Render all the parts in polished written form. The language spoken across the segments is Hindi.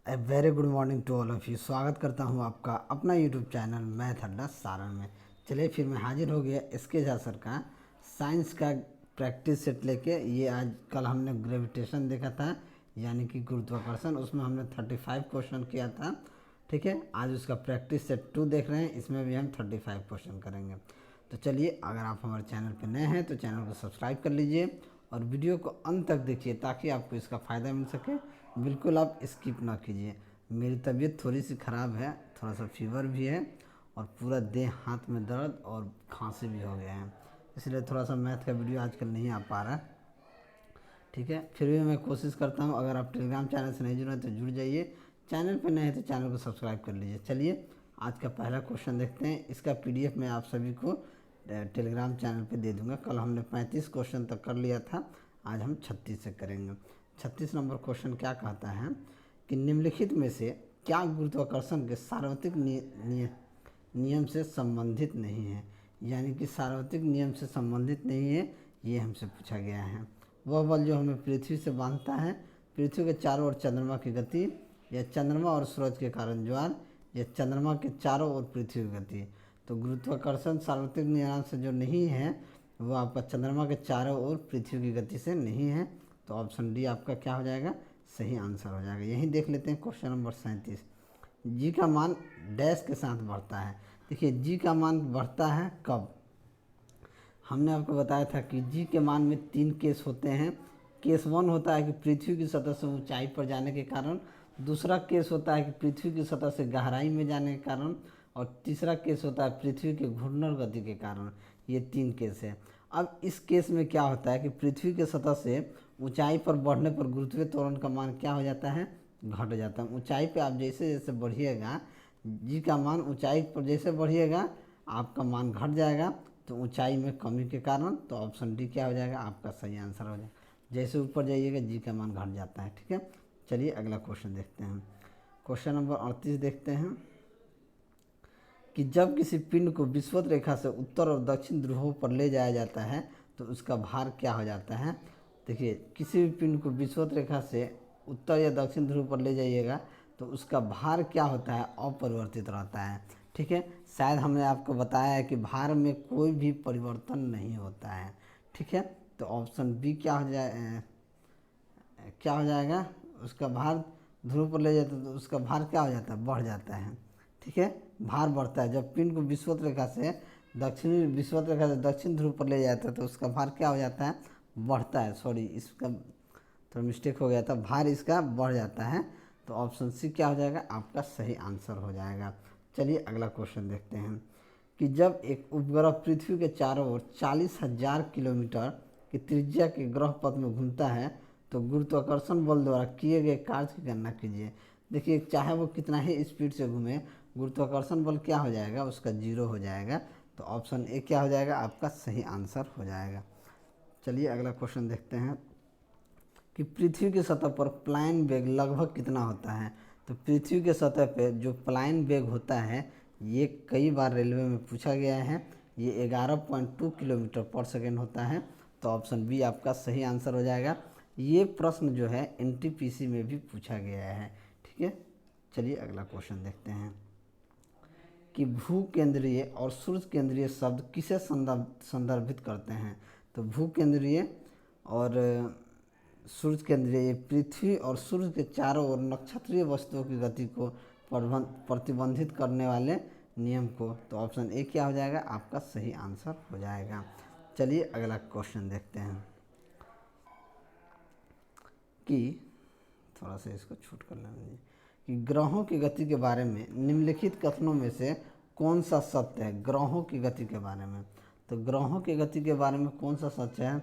A very good morning to all of you. स्वागत करता हूं आपका अपना यूट्यूब चैनल मैथ अड्डा सारण में। चलिए फिर मैं हाजिर हो गया इसके झा सर का साइंस का प्रैक्टिस सेट लेके। ये आज कल हमने ग्रेविटेशन देखा था, यानी कि गुरुत्वाकर्षण, उसमें हमने 35 क्वेश्चन किया था। ठीक है, आज उसका प्रैक्टिस सेट 2 देख रहे हैं, इसमें भी हम 35 क्वेश्चन करेंगे। तो चलिए, अगर आप हमारे चैनल पर नए हैं तो चैनल को सब्सक्राइब कर लीजिए और वीडियो को अंत तक देखिए ताकि आपको इसका फ़ायदा मिल सके। बिल्कुल आप स्किप ना कीजिए। मेरी तबीयत थोड़ी सी ख़राब है, थोड़ा सा फीवर भी है और पूरा देह हाथ में दर्द और खांसी भी हो गया है, इसलिए थोड़ा सा मैथ का वीडियो आजकल नहीं आ पा रहा। ठीक है, फिर भी मैं कोशिश करता हूँ। अगर आप टेलीग्राम चैनल से नहीं जुड़े हैं तो जुड़ जाइए, चैनल पर नए हैं तो चैनल को सब्सक्राइब कर लीजिए। चलिए आज का पहला क्वेश्चन देखते हैं। इसका पीडीएफ मैं आप सभी को टेलीग्राम चैनल पे दे दूंगा। कल हमने 35 क्वेश्चन तक कर लिया था, आज हम 36 से करेंगे। 36 नंबर क्वेश्चन क्या कहता है कि निम्नलिखित में से क्या गुरुत्वाकर्षण के सार्वत्रिक नियम से संबंधित नहीं है। यानी कि सार्वत्रिक नियम से संबंधित नहीं है, ये हमसे पूछा गया है। वह बल जो हमें पृथ्वी से बांधता है, पृथ्वी के चारों ओर चंद्रमा की गति, या चंद्रमा और सूरज के कारण ज्वार, या चंद्रमा के चारों ओर पृथ्वी की गति। तो गुरुत्वाकर्षण सार्वत्रिक नियम से जो नहीं है वो आपका चंद्रमा के चारों ओर पृथ्वी की गति से नहीं है। तो ऑप्शन डी आपका क्या हो जाएगा, सही आंसर हो जाएगा। यही देख लेते हैं क्वेश्चन नंबर 37। जी का मान डैश के साथ बढ़ता है। देखिए जी का मान बढ़ता है कब, हमने आपको बताया था कि जी के मान में 3 केस होते हैं। केस 1 होता है कि पृथ्वी की सतह से ऊंचाई पर जाने के कारण, दूसरा केस होता है कि पृथ्वी की सतह से गहराई में जाने के कारण, और तीसरा केस होता है पृथ्वी के घूर्णन गति के कारण। ये 3 केस है। अब इस केस में क्या होता है कि पृथ्वी की सतह से ऊंचाई पर बढ़ने पर गुरुत्वीय त्वरण का मान क्या हो जाता है, घट जाता है। ऊंचाई पे आप जैसे जैसे बढ़िएगा, जी का मान ऊंचाई पर जैसे बढ़िएगा आपका मान घट जाएगा, तो ऊंचाई में कमी के कारण। तो ऑप्शन डी क्या हो जाएगा, आपका सही आंसर हो जाएगा। जैसे ऊपर जाइएगा जी का मान घट जाता है। ठीक है, चलिए अगला क्वेश्चन देखते हैं। क्वेश्चन नंबर 38 देखते हैं कि जब किसी पिंड को विषुवत रेखा से उत्तर और दक्षिण ध्रुवों पर ले जाया जाता है तो उसका भार क्या हो जाता है। देखिए, किसी भी पिंड को विषुवत रेखा से उत्तर या दक्षिण ध्रुव पर ले जाइएगा तो उसका भार क्या होता है, अपरिवर्तित रहता है। ठीक है, शायद हमने आपको बताया है कि भार में कोई भी परिवर्तन नहीं होता है। ठीक है, तो ऑप्शन बी क्या हो जाएगा, उसका भार ध्रुव पर ले जाता है तो उसका भार क्या हो जाता है, बढ़ जाता है। ठीक है, भार बढ़ता है। जब पिंड को विषुवत रेखा से दक्षिण ध्रुव पर ले जाता है तो उसका भार क्या हो जाता है, बढ़ता है। सॉरी, इसका थोड़ा मिस्टेक हो गया था, भार इसका बढ़ जाता है। तो ऑप्शन सी क्या हो जाएगा, आपका सही आंसर हो जाएगा। चलिए अगला क्वेश्चन देखते हैं कि जब एक उपग्रह पृथ्वी के चारों ओर 40,000 किलोमीटर की त्रिज्या के ग्रह पथ में घूमता है तो गुरुत्वाकर्षण बल द्वारा किए गए कार्य की गणना कीजिए। देखिए, चाहे वो कितना ही स्पीड से घूमे, गुरुत्वाकर्षण बल क्या हो जाएगा, उसका 0 हो जाएगा। तो ऑप्शन ए क्या हो जाएगा, आपका सही आंसर हो जाएगा। चलिए अगला क्वेश्चन देखते हैं कि पृथ्वी की सतह पर प्लायन वेग लगभग कितना होता है। तो पृथ्वी के सतह पर जो प्लायन वेग होता है, ये कई बार रेलवे में पूछा गया है। ये 11.2 किलोमीटर पर सेकेंड होता है। तो ऑप्शन बी आपका सही आंसर हो जाएगा। ये प्रश्न जो है एनटीपीसी में भी पूछा गया है। ठीक है, चलिए अगला क्वेश्चन देखते हैं कि भू केंद्रीय और सूर्य केंद्रीय शब्द किसे संदर्भित करते हैं। तो भू केंद्रीय और सूर्य केंद्रीय, पृथ्वी और सूर्य के चारों ओर नक्षत्रीय वस्तुओं की गति को प्रतिबंधित करने वाले नियम को। तो ऑप्शन ए क्या हो जाएगा, आपका सही आंसर हो जाएगा। चलिए अगला क्वेश्चन देखते हैं कि थोड़ा सा इसको छूट कर लेना चाहिए कि ग्रहों की गति के बारे में निम्नलिखित कथनों में से कौन सा सत्य है। ग्रहों की गति के बारे में, तो ग्रहों की गति के बारे में कौन सा सच है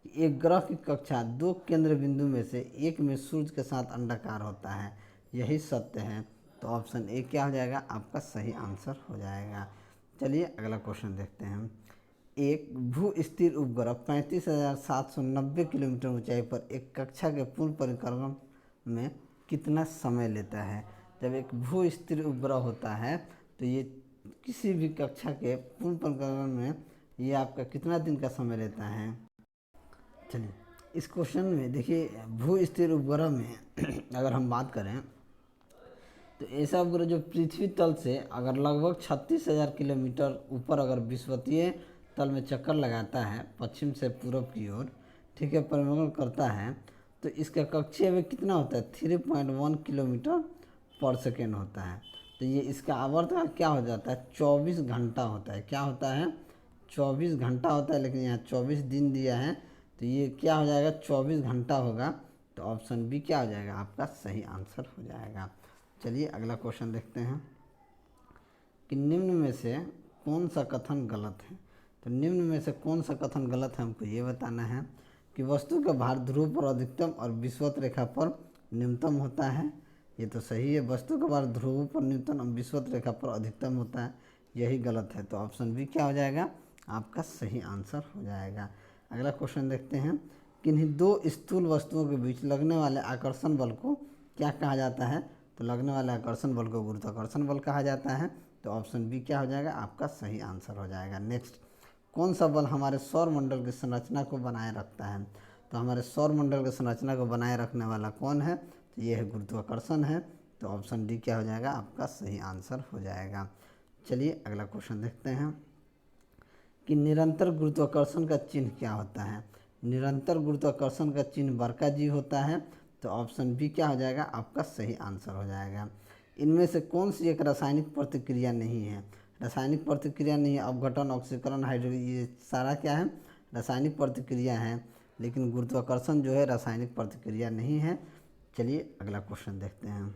कि एक ग्रह की कक्षा 2 केंद्र बिंदु में से एक में सूर्य के साथ अंडाकार होता है, यही सत्य है। तो ऑप्शन ए क्या हो जाएगा, आपका सही आंसर हो जाएगा। चलिए अगला क्वेश्चन देखते हैं। एक भू स्थिर उपग्रह 35,790 किलोमीटर ऊंचाई पर एक कक्षा के पूर्ण परिक्रमण में कितना समय लेता है। जब एक भू स्थिर उपग्रह होता है तो ये किसी भी कक्षा के पूर्ण परिक्रमण में ये आपका कितना दिन का समय लेता है। चलिए इस क्वेश्चन में देखिए, भू स्थिर उपग्रह में अगर हम बात करें तो ऐसा उपग्रह जो पृथ्वी तल से अगर लगभग 36,000 किलोमीटर ऊपर अगर विषुवतीय तल में चक्कर लगाता है पश्चिम से पूर्व की ओर, ठीक है, परिभ्रमण करता है, तो इसका कक्षीय वेग कितना होता है? 3.1 किलोमीटर पर सेकेंड होता है। तो ये इसका आवर्तकाल क्या हो जाता है? 24 घंटा होता है। क्या होता है? 24 घंटा होता है, लेकिन यहाँ 24 दिन दिया है, तो ये क्या हो जाएगा? 24 घंटा होगा। तो ऑप्शन बी क्या हो जाएगा? आपका सही आंसर हो जाएगा। चलिए अगला क्वेश्चन देखते हैं कि निम्न में से कौन सा कथन गलत है। तो निम्न में से कौन सा कथन गलत है हमको ये बताना है कि वस्तु का भार ध्रुव पर अधिकतम और विषुवत रेखा पर न्यूनतम होता है। ये तो सही है, वस्तु का भार ध्रुव पर न्यूनतम और विषुवत रेखा पर अधिकतम होता है, यही गलत है। तो ऑप्शन बी क्या हो जाएगा? आपका सही आंसर हो जाएगा। अगला क्वेश्चन देखते हैं, किन्हीं दो स्थूल वस्तुओं के बीच लगने वाले आकर्षण बल को क्या कहा जाता है? तो लगने वाले आकर्षण बल को गुरुत्वाकर्षण बल कहा जाता है। तो ऑप्शन बी क्या हो जाएगा? आपका सही आंसर हो जाएगा। नेक्स्ट, कौन सा बल हमारे सौर मंडल की संरचना को बनाए रखता है? तो हमारे सौर मंडल की संरचना को बनाए रखने वाला कौन है? तो ये है गुरुत्वाकर्षण है। तो ऑप्शन डी क्या हो जाएगा? आपका सही आंसर हो जाएगा। चलिए अगला क्वेश्चन देखते हैं कि निरंतर गुरुत्वाकर्षण का चिन्ह क्या होता है? निरंतर गुरुत्वाकर्षण का चिन्ह बरका जी होता है। तो ऑप्शन बी क्या हो जाएगा? आपका सही आंसर हो जाएगा। इनमें से कौन सी एक रासायनिक प्रतिक्रिया नहीं है? रासायनिक प्रतिक्रिया नहीं है, अपघटन, ऑक्सीकरण, हाइड्रो, ये सारा क्या है? रासायनिक प्रतिक्रिया है, लेकिन गुरुत्वाकर्षण जो है रासायनिक प्रतिक्रिया नहीं है। चलिए अगला क्वेश्चन देखते हैं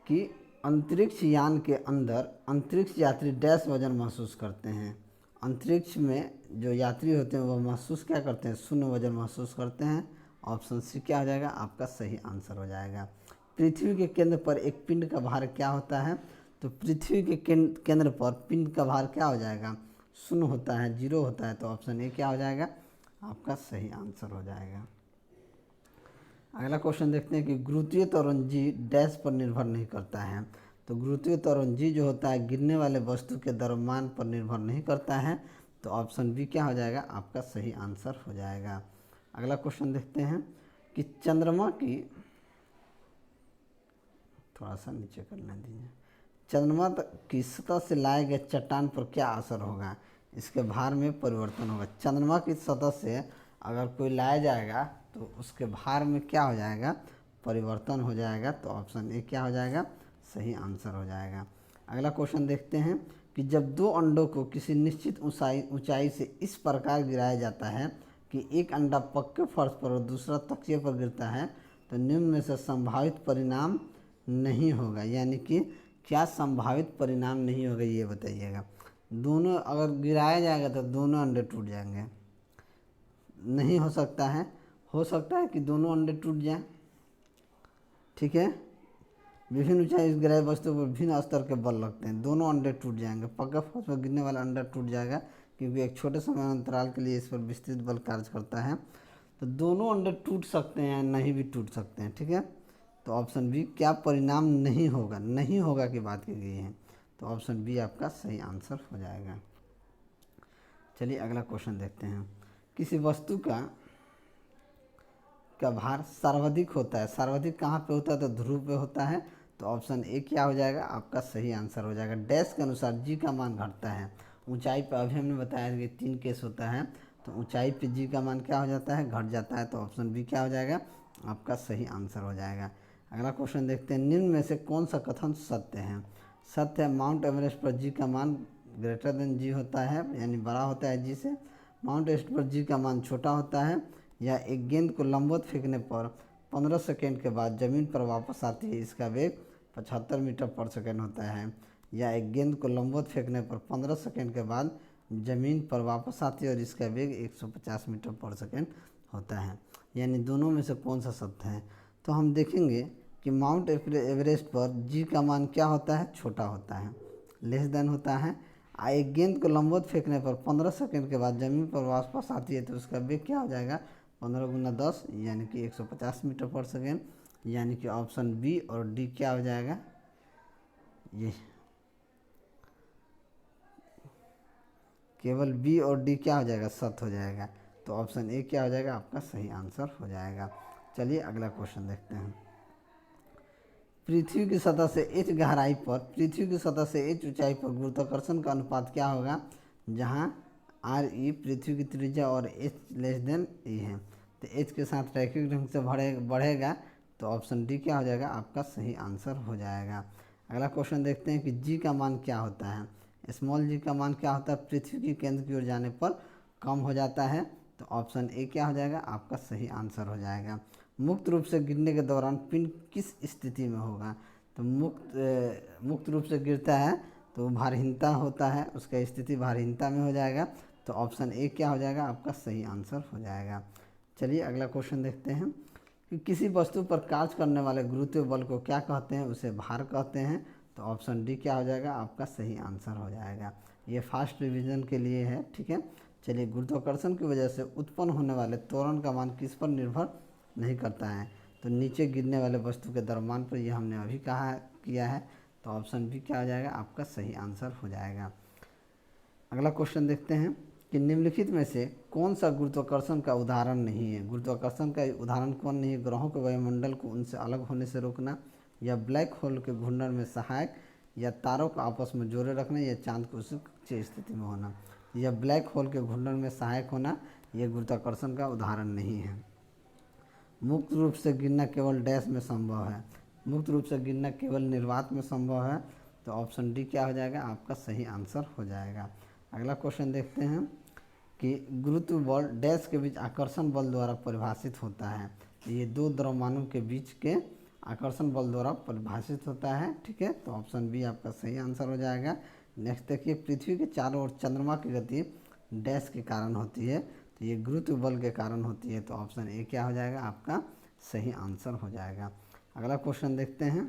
कि अंतरिक्ष यान के अंदर अंतरिक्ष यात्री डैश वजन महसूस करते हैं। अंतरिक्ष में जो यात्री होते हैं वो महसूस क्या करते हैं? शून्य वजन महसूस करते हैं। ऑप्शन सी क्या हो जाएगा? आपका सही आंसर हो जाएगा। पृथ्वी के केंद्र पर एक पिंड का भार क्या होता है? तो पृथ्वी के केंद्र पर पिंड का भार क्या हो जाएगा? शून्य होता है, जीरो होता है। तो ऑप्शन ए क्या हो जाएगा? आपका सही आंसर हो जाएगा। अगला क्वेश्चन देखते हैं कि गुरुत्वीय त्वरण जी डैश पर निर्भर नहीं करता है। तो गुरुत्वीय त्वरण जी जो होता है गिरने वाले वस्तु के द्रव्यमान पर निर्भर नहीं करता है। तो ऑप्शन बी क्या हो जाएगा? आपका सही आंसर हो जाएगा। अगला क्वेश्चन देखते हैं कि चंद्रमा की, थोड़ा सा नीचे करने दीजिए, चंद्रमा की सतह से लाए गए चट्टान पर क्या असर होगा? इसके भार में परिवर्तन होगा। चंद्रमा की सतह से अगर कोई लाया जाएगा तो उसके भार में क्या हो जाएगा? परिवर्तन हो जाएगा। तो ऑप्शन ए क्या हो जाएगा? सही आंसर हो जाएगा। अगला क्वेश्चन देखते हैं कि जब दो अंडों को किसी निश्चित ऊंचाई से इस प्रकार गिराया जाता है कि एक अंडा पक्के फर्श पर और दूसरा तकिए पर गिरता है, तो निम्न में से संभावित परिणाम नहीं होगा। यानी कि क्या संभावित परिणाम नहीं होगा, ये बताइएगा। दोनों अगर गिराया जाएगा तो दोनों अंडे टूट जाएंगे? नहीं हो सकता है। हो सकता है कि दोनों अंडे टूट जाएं, ठीक है। विभिन्न ऊंचाई गिराई वस्तु पर विभिन्न स्तर के बल लगते हैं, दोनों अंडे टूट जाएंगे। पक्का फर्श पर गिरने वाला अंडा टूट जाएगा क्योंकि एक छोटे समय अंतराल के लिए इस पर विस्तृत बल कार्य करता है। तो दोनों अंडे टूट सकते हैं, नहीं भी टूट सकते हैं, ठीक है। तो ऑप्शन बी क्या परिणाम नहीं होगा? नहीं होगा की बात की गई है। तो ऑप्शन बी आपका सही आंसर हो जाएगा। चलिए अगला क्वेश्चन देखते हैं। किसी वस्तु का भार सर्वाधिक होता है, सर्वाधिक कहाँ पे होता है? तो ध्रुव पे होता है। तो ऑप्शन ए क्या हो जाएगा? आपका सही आंसर हो जाएगा। डैश के अनुसार जी का मान घटता है। ऊंचाई पे अभी हमने बताया कि 3 केस होता है, तो ऊंचाई पे जी का मान क्या हो जाता है? घट जाता है। तो ऑप्शन बी क्या हो जाएगा? आपका सही आंसर हो जाएगा। अगला क्वेश्चन देखते हैं, निम्न में से कौन सा कथन सत्य है? सत्य है माउंट एवरेस्ट पर जी का मान ग्रेटर देन जी होता है, यानी बड़ा होता है जी से। माउंट एवरेस्ट पर जी का मान छोटा होता है। या एक गेंद को लंबवत फेंकने पर 15 सेकेंड के बाद ज़मीन पर वापस आती है, इसका वेग 75 मीटर पर सेकेंड होता है। या एक गेंद को लंबवत फेंकने पर 15 सेकेंड के बाद ज़मीन पर वापस आती है और इसका वेग 150 मीटर पर सेकेंड होता है। यानी दोनों में से कौन सा सत्य है? तो हम देखेंगे कि माउंट एवरेस्ट पर जी का मान क्या होता है? छोटा होता है, लेस देन होता है। एक गेंद को लंबवत फेंकने पर 15 सेकेंड के बाद ज़मीन पर वापस आती है, तो उसका वेग क्या हो जाएगा? 15 गुना 10 यानी कि 150 मीटर पर सेकेंड। यानी कि ऑप्शन बी और डी क्या हो जाएगा? ये केवल बी और डी क्या हो जाएगा? सत्य हो जाएगा। तो ऑप्शन ए क्या हो जाएगा? आपका सही आंसर हो जाएगा। चलिए अगला क्वेश्चन देखते हैं पृथ्वी की सतह से h गहराई पर, पृथ्वी की सतह से h ऊंचाई पर गुरुत्वाकर्षण का अनुपात क्या होगा, जहां r e पृथ्वी की त्रिज्या और h लेस देन e है। तो h के साथ रैखिक ढंग से बढ़ेगा, तो ऑप्शन डी क्या हो जाएगा, आपका सही आंसर हो जाएगा। अगला क्वेश्चन देखते हैं कि जी का मान क्या होता है। स्मॉल जी का मान क्या होता है, पृथ्वी की केंद्र की ओर जाने पर कम हो जाता है। तो ऑप्शन ए क्या हो जाएगा, आपका सही आंसर हो जाएगा। मुक्त रूप से गिरने के दौरान पिंड किस स्थिति में होगा। तो मुक्त रूप से गिरता है तो भारहीनता होता है, उसका स्थिति भारहीनता में हो जाएगा। तो ऑप्शन ए क्या हो जाएगा, आपका सही आंसर हो जाएगा। चलिए अगला क्वेश्चन देखते हैं कि किसी वस्तु पर कार्य करने वाले गुरुत्वीय बल को क्या कहते हैं, उसे भार कहते हैं। तो ऑप्शन डी क्या हो जाएगा, आपका सही आंसर हो जाएगा। ये फास्ट रिवीजन के लिए है, ठीक है। चलिए, गुरुत्वाकर्षण की वजह से उत्पन्न होने वाले त्वरण का मान किस पर निर्भर नहीं करता है। तो नीचे गिरने वाले वस्तु के द्रव्यमान पर, यह हमने अभी किया है। तो ऑप्शन बी क्या हो जाएगा, आपका सही आंसर हो जाएगा। अगला क्वेश्चन देखते हैं कि निम्नलिखित में से कौन सा गुरुत्वाकर्षण का उदाहरण नहीं है। गुरुत्वाकर्षण का उदाहरण कौन नहीं है, ग्रहों के वायुमंडल को उनसे अलग होने से रोकना, या ब्लैक होल के घूर्णन में सहायक, या तारों को आपस में जोड़े रखना, या चांद को उसी स्थिति में होना। या ब्लैक होल के घूर्णन में सहायक होना, यह गुरुत्वाकर्षण का उदाहरण नहीं है। मुक्त रूप से गिरना केवल डैश में संभव है, मुक्त रूप से गिरना केवल निर्वात में संभव है। तो ऑप्शन डी क्या हो जाएगा, आपका सही आंसर हो जाएगा। अगला क्वेश्चन देखते हैं कि गुरुत्व बल डैश के बीच आकर्षण बल द्वारा परिभाषित होता है। ये दो द्रव्यमानों के बीच के आकर्षण बल द्वारा परिभाषित होता है, ठीक है। तो ऑप्शन बी आपका सही आंसर हो जाएगा। नेक्स्ट देखिए, पृथ्वी के चारों ओर चंद्रमा की गति डैश के कारण होती है। तो ये गुरुत्व बल के कारण होती है। तो ऑप्शन ए क्या हो जाएगा, आपका सही आंसर हो जाएगा। अगला क्वेश्चन देखते हैं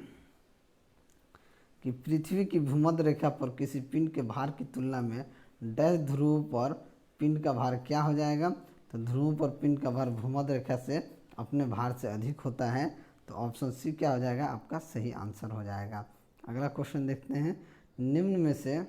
कि पृथ्वी की भूमध्य रेखा पर किसी पिंड के भार की तुलना में डैश ध्रुव पर पिंड का भार क्या हो जाएगा। तो ध्रुव पर पिंड का भार भूमध्य रेखा से अपने भार से अधिक होता है। तो ऑप्शन सी क्या हो जाएगा, आपका सही आंसर हो जाएगा। अगला क्वेश्चन देखते हैं, निम्न में से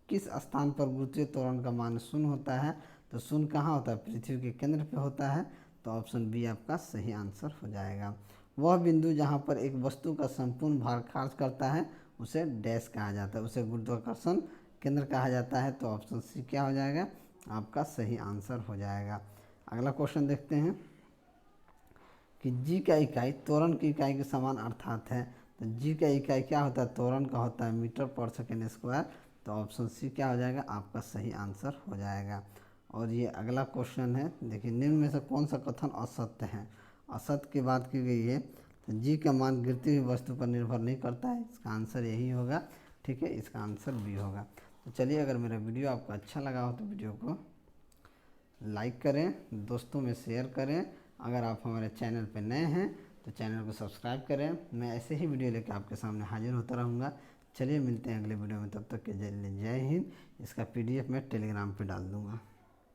किस स्थान पर गुरुत्वीय त्वरण का मान शून्य होता है। तो शून्य कहाँ होता है, पृथ्वी के केंद्र पे होता है। तो ऑप्शन बी आपका सही आंसर हो जाएगा। वह बिंदु जहाँ पर एक वस्तु का संपूर्ण भार कार्य करता है उसे डैश कहा जाता है, उसे गुरुत्वाकर्षण केंद्र कहा जाता है। तो ऑप्शन सी क्या हो जाएगा, आपका सही आंसर हो जाएगा। अगला क्वेश्चन देखते हैं कि जी का इकाई त्वरण की इकाई के समान अर्थात है। तो जी का इकाई क्या होता है, त्वरण का होता है मीटर पर सेकेंड स्क्वायर। तो ऑप्शन सी क्या हो जाएगा, आपका सही आंसर हो जाएगा। और ये अगला क्वेश्चन है, देखिए, निम्न में से कौन सा कथन असत्य है। असत्य की बात की गई है। तो जी का मान गिरती हुई वस्तु पर निर्भर नहीं करता है, इसका आंसर यही होगा, ठीक है। इसका आंसर बी होगा। तो चलिए, अगर मेरा वीडियो आपको अच्छा लगा हो तो वीडियो को लाइक करें, दोस्तों में शेयर करें। अगर आप हमारे चैनल पर नए हैं तो चैनल को सब्सक्राइब करें। मैं ऐसे ही वीडियो लेकर आपके सामने हाजिर होता रहूँगा। चलिए, मिलते हैं अगले वीडियो में, तब तक के लिए जय हिंद। इसका PDF मैं टेलीग्राम पे डाल दूँगा।